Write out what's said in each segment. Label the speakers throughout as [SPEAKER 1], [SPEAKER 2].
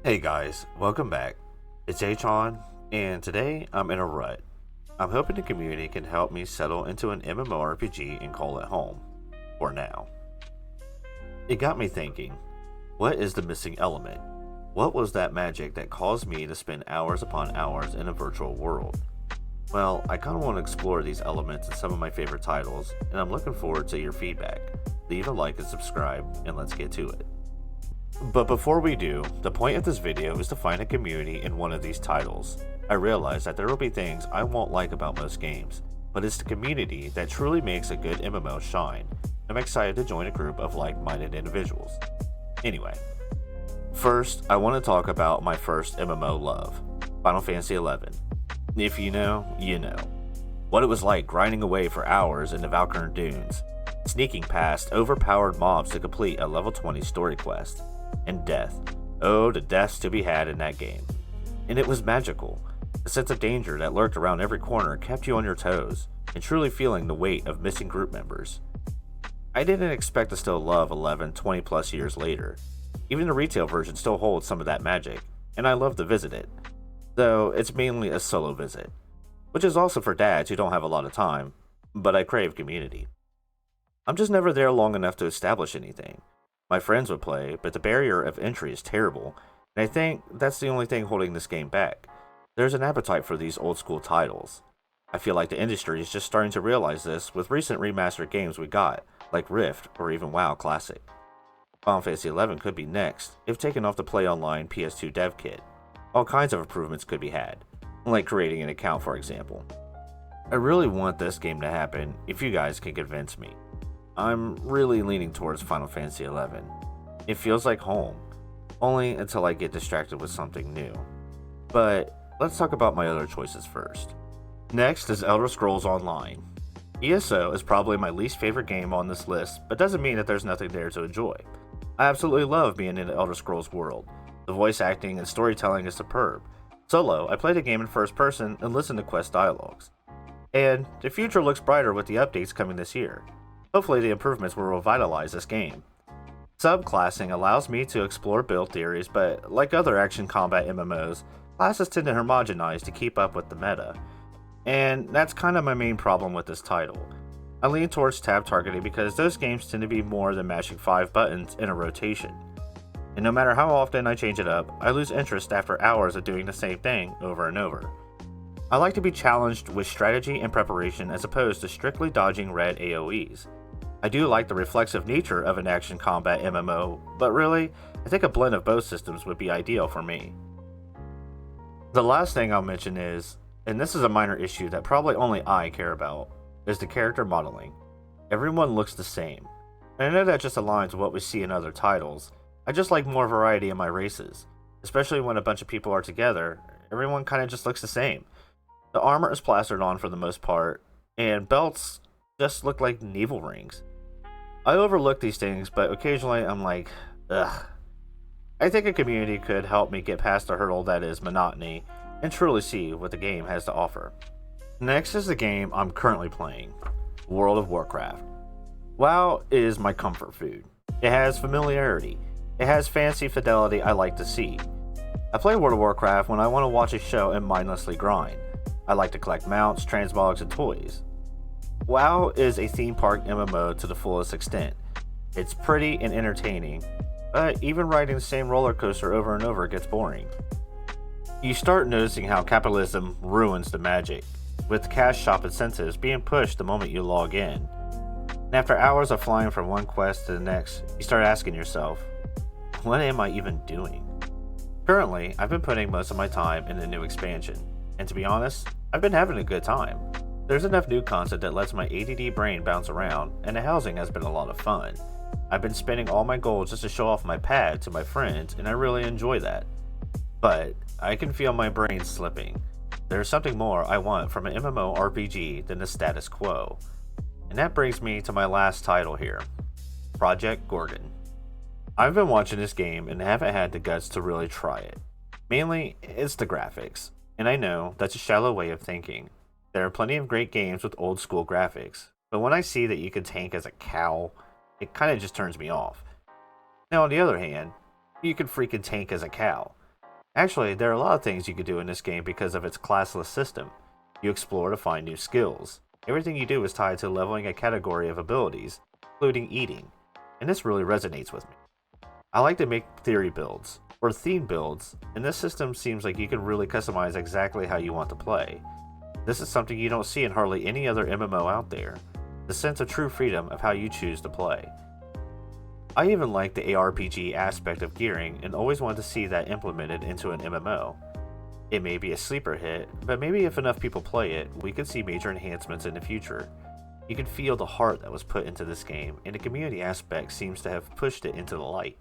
[SPEAKER 1] Hey guys, welcome back. It's Achon, and today I'm in a rut. I'm hoping the community can help me settle into an MMORPG and call it home. For now. It got me thinking, what is the missing element? What was that magic that caused me to spend hours upon hours in a virtual world? Well, I kinda want to explore these elements in some of my favorite titles, and I'm looking forward to your feedback. Leave a like and subscribe, and let's get to it. But before we do, the point of this video is to find a community in one of these titles. I realize that there will be things I won't like about most games, but it's the community that truly makes a good MMO shine. I'm excited to join a group of like-minded individuals. Anyway, first I want to talk about my first MMO love, Final Fantasy XI. If you know, you know. What it was like grinding away for hours in the Valkyrie Dunes, sneaking past overpowered mobs to complete a level 20 story quest. And death. Oh, the deaths to be had in that game. And it was magical. The sense of danger that lurked around every corner kept you on your toes, and truly feeling the weight of missing group members. I didn't expect to still love 11 20 plus years later. Even the retail version still holds some of that magic, and I love to visit it. Though it's mainly a solo visit, which is also for dads who don't have a lot of time, but I crave community. I'm just never there long enough to establish anything. My friends would play, but the barrier of entry is terrible, and I think that's the only thing holding this game back. There's an appetite for these old school titles. I feel like the industry is just starting to realize this with recent remastered games we got, like Rift or even WoW Classic. Final Fantasy XI could be next, if taken off the Play Online PS2 dev kit. All kinds of improvements could be had, like creating an account for example. I really want this game to happen if you guys can convince me. I'm really leaning towards Final Fantasy XI. It feels like home, only until I get distracted with something new. But let's talk about my other choices first. Next is Elder Scrolls Online. ESO is probably my least favorite game on this list, but doesn't mean that there's nothing there to enjoy. I absolutely love being in the Elder Scrolls world. The voice acting and storytelling is superb. Solo, I play the game in first person and listen to quest dialogues. And the future looks brighter with the updates coming this year. Hopefully the improvements will revitalize this game. Subclassing allows me to explore build theories, but like other action combat MMOs, classes tend to homogenize to keep up with the meta. And that's kind of my main problem with this title. I lean towards tab targeting because those games tend to be more than mashing 5 buttons in a rotation. And no matter how often I change it up, I lose interest after hours of doing the same thing over and over. I like to be challenged with strategy and preparation as opposed to strictly dodging red AoEs. I do like the reflexive nature of an action combat MMO, but really, I think a blend of both systems would be ideal for me. The last thing I'll mention is, and this is a minor issue that probably only I care about, is the character modeling. Everyone looks the same, and I know that just aligns with what we see in other titles. I just like more variety in my races, especially when a bunch of people are together, everyone kinda just looks the same. The armor is plastered on for the most part, and belts just look like navel rings. I overlook these things, but occasionally I'm like, ugh. I think a community could help me get past the hurdle that is monotony and truly see what the game has to offer. Next is the game I'm currently playing, World of Warcraft. WoW is my comfort food. It has familiarity. It has fancy fidelity I like to see. I play World of Warcraft when I want to watch a show and mindlessly grind. I like to collect mounts, transmogs, and toys. WoW is a theme park MMO to the fullest extent. It's pretty and entertaining, but even riding the same roller coaster over and over gets boring. You start noticing how capitalism ruins the magic, with cash shop incentives being pushed the moment you log in. And after hours of flying from one quest to the next, you start asking yourself, what am I even doing? Currently, I've been putting most of my time in the new expansion, and to be honest, I've been having a good time. There's enough new content that lets my ADD brain bounce around, and the housing has been a lot of fun. I've been spending all my gold just to show off my pad to my friends, and I really enjoy that. But I can feel my brain slipping. There's something more I want from an MMORPG than the status quo. And that brings me to my last title here, Project Gorgon. I've been watching this game and haven't had the guts to really try it. Mainly, it's the graphics, and I know that's a shallow way of thinking. There are plenty of great games with old school graphics, but when I see that you can tank as a cow, it kinda just turns me off. Now on the other hand, you can freaking tank as a cow. Actually, there are a lot of things you could do in this game because of its classless system. You explore to find new skills. Everything you do is tied to leveling a category of abilities, including eating, and this really resonates with me. I like to make theory builds, or theme builds, and this system seems like you can really customize exactly how you want to play. This is something you don't see in hardly any other MMO out there, the sense of true freedom of how you choose to play. I even like the ARPG aspect of gearing and always wanted to see that implemented into an MMO. It may be a sleeper hit, but maybe if enough people play it, we could see major enhancements in the future. You can feel the heart that was put into this game, and the community aspect seems to have pushed it into the light.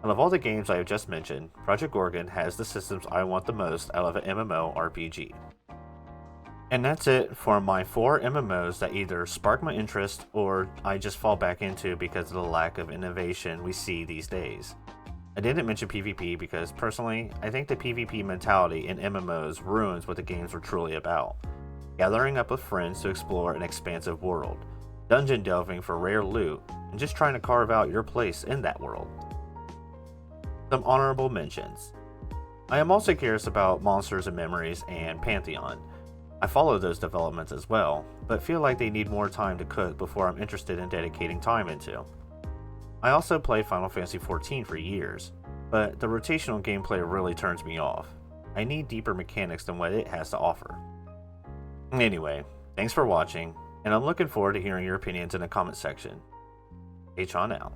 [SPEAKER 1] Out of all the games I have just mentioned, Project Gorgon has the systems I want the most out of an MMO RPG. And that's it for my 4 MMOs that either spark my interest or I just fall back into because of the lack of innovation we see these days. I didn't mention PvP because personally, I think the PvP mentality in MMOs ruins what the games were truly about. Gathering up with friends to explore an expansive world, dungeon delving for rare loot, and just trying to carve out your place in that world. Some honorable mentions. I am also curious about Monsters and Memories and Pantheon. I follow those developments as well, but feel like they need more time to cook before I'm interested in dedicating time into. I also played Final Fantasy XIV for years, but the rotational gameplay really turns me off. I need deeper mechanics than what it has to offer. Anyway, thanks for watching, and I'm looking forward to hearing your opinions in the comment section. H on out.